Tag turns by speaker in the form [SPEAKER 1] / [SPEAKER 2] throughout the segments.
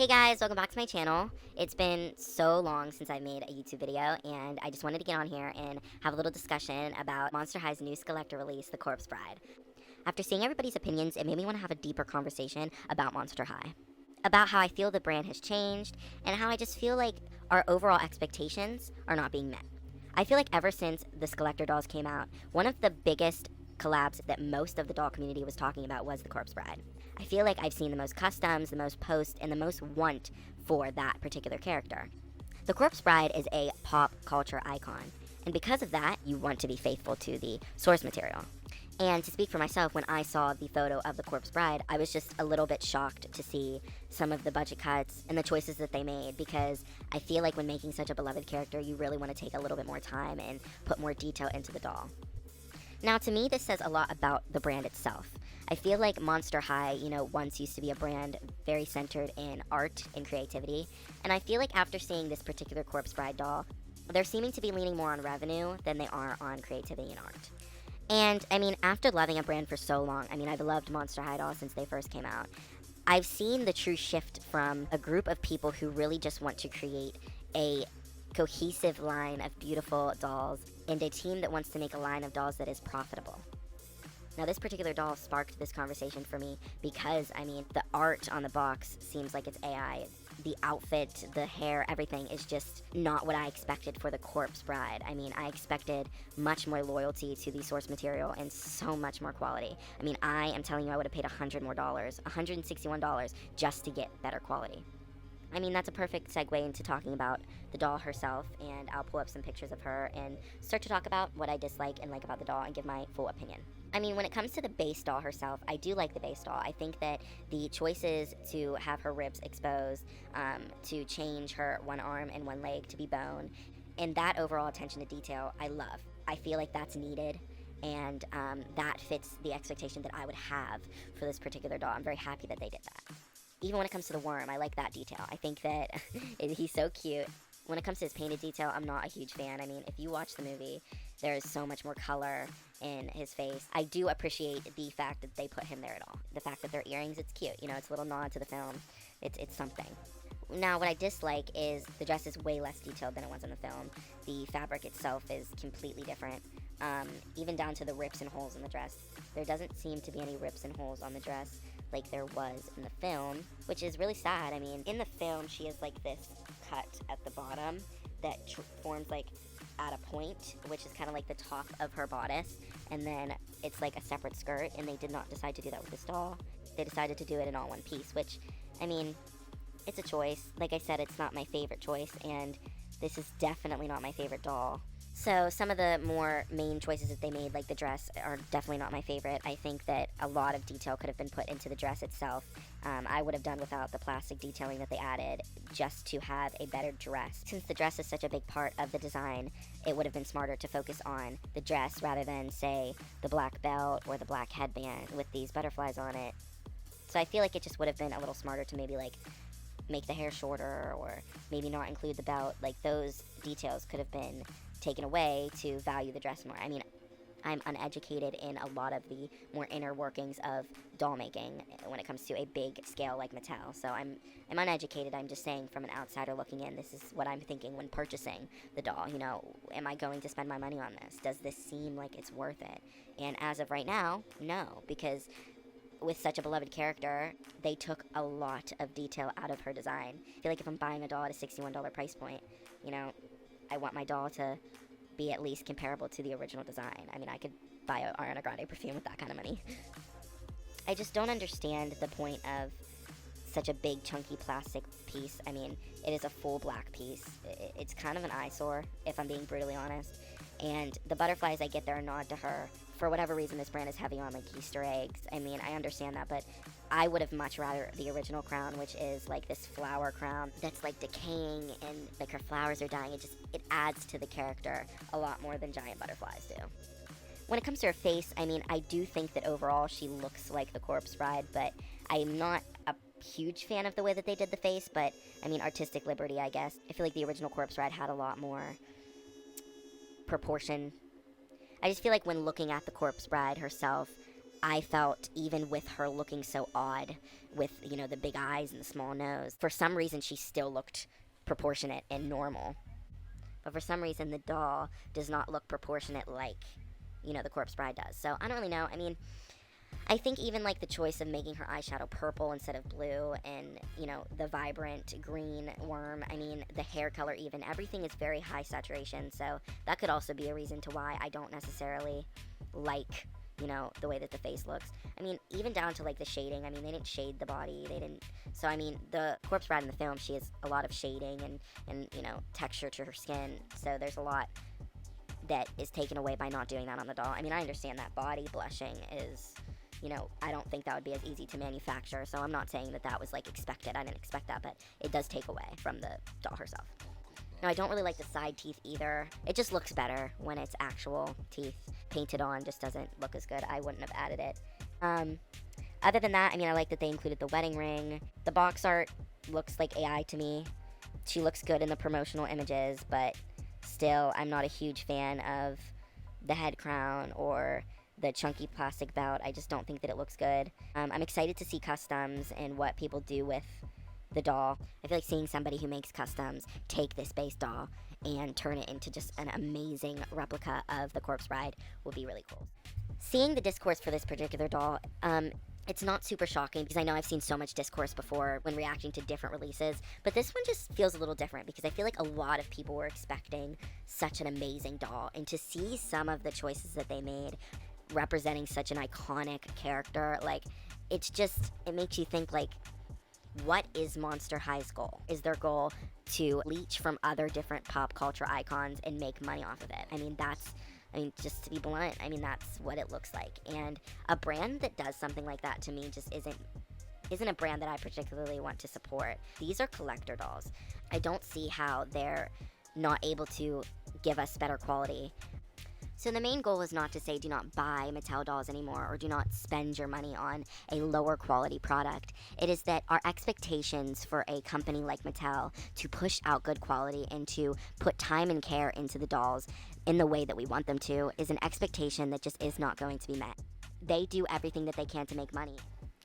[SPEAKER 1] Hey guys, welcome back to my channel. It's been so long since I made a YouTube video, and I just wanted to get on here and have a little discussion about Monster High's new skullector release, The Corpse Bride. After seeing everybody's opinions, it made me want to have a deeper conversation about Monster High. About how I feel the brand has changed, and how I just feel like our overall expectations are not being met. I feel like ever since the skullector dolls came out, one of the biggest collabs that most of the doll community was talking about was The Corpse Bride. I feel like I've seen the most customs, the most posts, and the most want for that particular character. The Corpse Bride is a pop culture icon, and because of that, you want to be faithful to the source material. And to speak for myself, when I saw the photo of the Corpse Bride, I was just a little bit shocked to see some of the budget cuts and the choices that they made, because I feel like when making such a beloved character, you really want to take a little bit more time and put more detail into the doll. Now, to me, this says a lot about the brand itself. I feel like Monster High, once used to be a brand very centered in art and creativity, and I feel like after seeing this particular Corpse Bride doll, they're seeming to be leaning more on revenue than they are on creativity and art. And, after loving a brand for so long, I've loved Monster High dolls since they first came out. I've seen the true shift from a group of people who really just want to create a cohesive line of beautiful dolls and a team that wants to make a line of dolls that is profitable. Now, this particular doll sparked this conversation for me because, the art on the box seems like it's AI. The outfit, the hair, everything is just not what I expected for the Corpse Bride. I expected much more loyalty to the source material and so much more quality. I am telling you, I would have paid $100 more, $161 just to get better quality. That's a perfect segue into talking about the doll herself, and I'll pull up some pictures of her and start to talk about what I dislike and like about the doll and give my full opinion. When it comes to the base doll herself, I do like the base doll. I think that the choices to have her ribs exposed, to change her one arm and one leg to be bone, and that overall attention to detail, I love. I feel like that's needed, and that fits the expectation that I would have for this particular doll. I'm very happy that they did that. Even when it comes to the worm, I like that detail. I think that he's so cute. When it comes to his painted detail, I'm not a huge fan. If you watch the movie, there is so much more color in his face. I do appreciate the fact that they put him there at all. The fact that they're earrings, it's cute. It's a little nod to the film. It's something. Now, what I dislike is the dress is way less detailed than it was in the film. The fabric itself is completely different, even down to the rips and holes in the dress. There doesn't seem to be any rips and holes on the dress like there was in the film, which is really sad. In the film, she has like this cut at the bottom that forms like at a point, which is kind of like the top of her bodice, and then it's like a separate skirt, and they did not decide to do that with this doll. They decided to do it in all one piece, which, it's a choice. Like I said, it's not my favorite choice, and this is definitely not my favorite doll. So some of the more main choices that they made, like the dress, are definitely not my favorite. I think that a lot of detail could have been put into the dress itself. I would have done without the plastic detailing that they added just to have a better dress. Since the dress is such a big part of the design, it would have been smarter to focus on the dress rather than, say, the black belt or the black headband with these butterflies on it. So I feel like it just would have been a little smarter to maybe like make the hair shorter, or maybe not include the belt. Like, those details could have been taken away to value the dress more. I'm uneducated in a lot of the more inner workings of doll making when it comes to a big scale like Mattel. So I'm uneducated. I'm just saying, from an outsider looking in, this is what I'm thinking when purchasing the doll. Am I going to spend my money on this? Does this seem like it's worth it? And as of right now, no, because with such a beloved character, they took a lot of detail out of her design. I feel like if I'm buying a doll at a $61 price point, I want my doll to be at least comparable to the original design. I could buy an Ariana Grande perfume with that kind of money. I just don't understand the point of such a big chunky plastic piece. It is a full black piece. It's kind of an eyesore, if I'm being brutally honest. And the butterflies, I get, they're a nod to her. For whatever reason, this brand is heavy on like Easter eggs. I understand that, but I would have much rather the original crown, which is like this flower crown that's like decaying and like her flowers are dying. It adds to the character a lot more than giant butterflies do. When it comes to her face, I do think that overall she looks like the Corpse Bride, but I'm not a huge fan of the way that they did the face, but artistic liberty, I guess. I feel like the original Corpse Bride had a lot more proportion. I just feel like when looking at the Corpse Bride herself, I felt even with her looking so odd with, the big eyes and the small nose, for some reason she still looked proportionate and normal. But for some reason the doll does not look proportionate like, the corpse bride does. So I don't really know. I mean, I think even like the choice of making her eyeshadow purple instead of blue, and the vibrant green worm, I mean the hair color, even everything is very high saturation, so that could also be a reason to why I don't necessarily like the way that the face looks. I mean, even down to like the shading. I mean, they didn't shade the body, so I mean the corpse bride in the film, she has a lot of shading and texture to her skin, so there's a lot that is taken away by not doing that on the doll. I mean, I understand that body blushing is, I don't think that would be as easy to manufacture, so I'm not saying that that was like expected. I didn't expect that, but it does take away from the doll herself. No, I don't really like the side teeth either. It just looks better when it's actual teeth. Painted on just doesn't look as good. I wouldn't have added it. Other than that, I mean, I like that they included the wedding ring. The box art looks like AI to me. She looks good in the promotional images, but still, I'm not a huge fan of the head crown or the chunky plastic belt. I just don't think that it looks good. I'm excited to see customs and what people do with the doll. I feel like seeing somebody who makes customs take this base doll and turn it into just an amazing replica of the corpse bride will be really cool. Seeing the discourse for this particular doll, it's not super shocking because I know I've seen so much discourse before when reacting to different releases, but this one just feels a little different because I feel like a lot of people were expecting such an amazing doll, and to see some of the choices that they made representing such an iconic character, like, it makes you think, like, what is Monster High's goal? Is their goal to leech from other different pop culture icons and make money off of it? I mean, just to be blunt, I mean, that's what it looks like. And a brand that does something like that to me just isn't a brand that I particularly want to support. These are collector dolls. I don't see how they're not able to give us better quality. So the main goal is not to say do not buy Mattel dolls anymore or do not spend your money on a lower quality product. It is that our expectations for a company like Mattel to push out good quality and to put time and care into the dolls in the way that we want them to is an expectation that just is not going to be met. They do everything that they can to make money.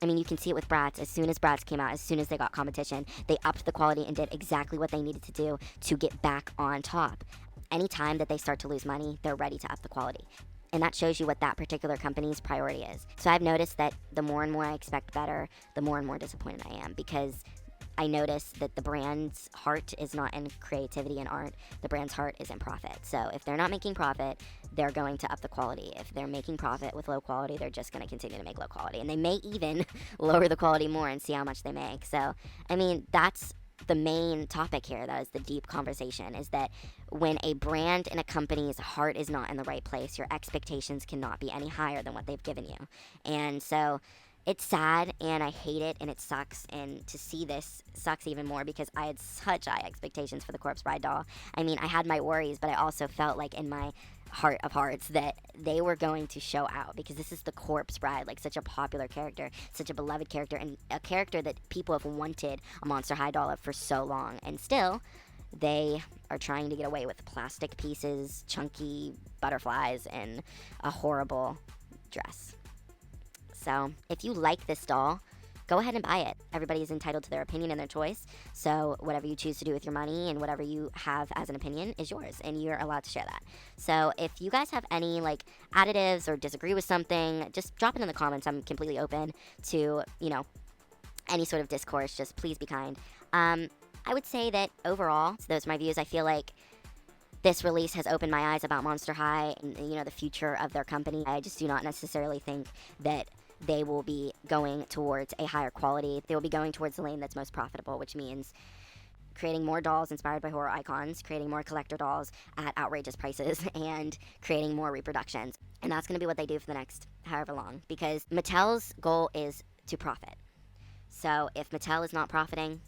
[SPEAKER 1] I mean, you can see it with Bratz. As soon as Bratz came out, as soon as they got competition, they upped the quality and did exactly what they needed to do to get back on top. Anytime that they start to lose money, they're ready to up the quality. And that shows you what that particular company's priority is. So I've noticed that the more and more I expect better, the more and more disappointed I am, because I notice that the brand's heart is not in creativity and art. The brand's heart is in profit. So if they're not making profit, they're going to up the quality. If they're making profit with low quality, they're just going to continue to make low quality. And they may even lower the quality more and see how much they make. So, I mean, that's the main topic here. That is the deep conversation, is that when a brand and a company's heart is not in the right place, your expectations cannot be any higher than what they've given you. And so it's sad and I hate it and it sucks, and to see this sucks even more because I had such high expectations for the Corpse Bride doll. I mean, I had my worries, but I also felt like in my heart of hearts that they were going to show out, because this is the Corpse Bride, like such a popular character, such a beloved character, and a character that people have wanted a Monster High doll of for so long, and still they are trying to get away with plastic pieces, chunky butterflies, and a horrible dress. So if you like this doll, go ahead and buy it. Everybody is entitled to their opinion and their choice. So whatever you choose to do with your money and whatever you have as an opinion is yours, and you're allowed to share that. So if you guys have any like additives or disagree with something, just drop it in the comments. I'm completely open to, any sort of discourse. Just please be kind. I would say that overall, so those are my views. I feel like this release has opened my eyes about Monster High and, the future of their company. I just do not necessarily think that they will be going towards a higher quality. They will be going towards the lane that's most profitable, which means creating more dolls inspired by horror icons, creating more collector dolls at outrageous prices, and creating more reproductions. And that's going to be what they do for the next however long, because Mattel's goal is to profit. So if Mattel is not profiting,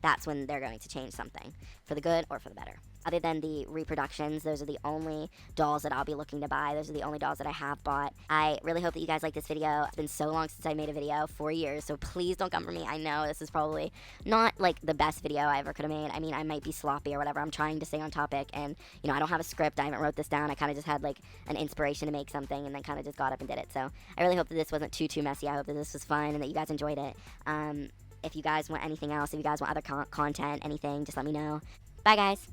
[SPEAKER 1] that's when they're going to change something for the good or for the better. Other than the reproductions, those are the only dolls that I'll be looking to buy. Those are the only dolls that I have bought. I really hope that you guys like this video. It's been so long since I made a video, 4 years, so please don't come for me. I know this is probably not like the best video I ever could have made. I mean, I might be sloppy or whatever. I'm trying to stay on topic, and you know, I don't have a script. I haven't wrote this down. I kind of just had like an inspiration to make something, and then kind of just got up and did it. So I really hope that this wasn't too messy. I hope that this was fun and that you guys enjoyed it. If you guys want anything else, if you guys want other content, anything, just let me know. Bye, guys.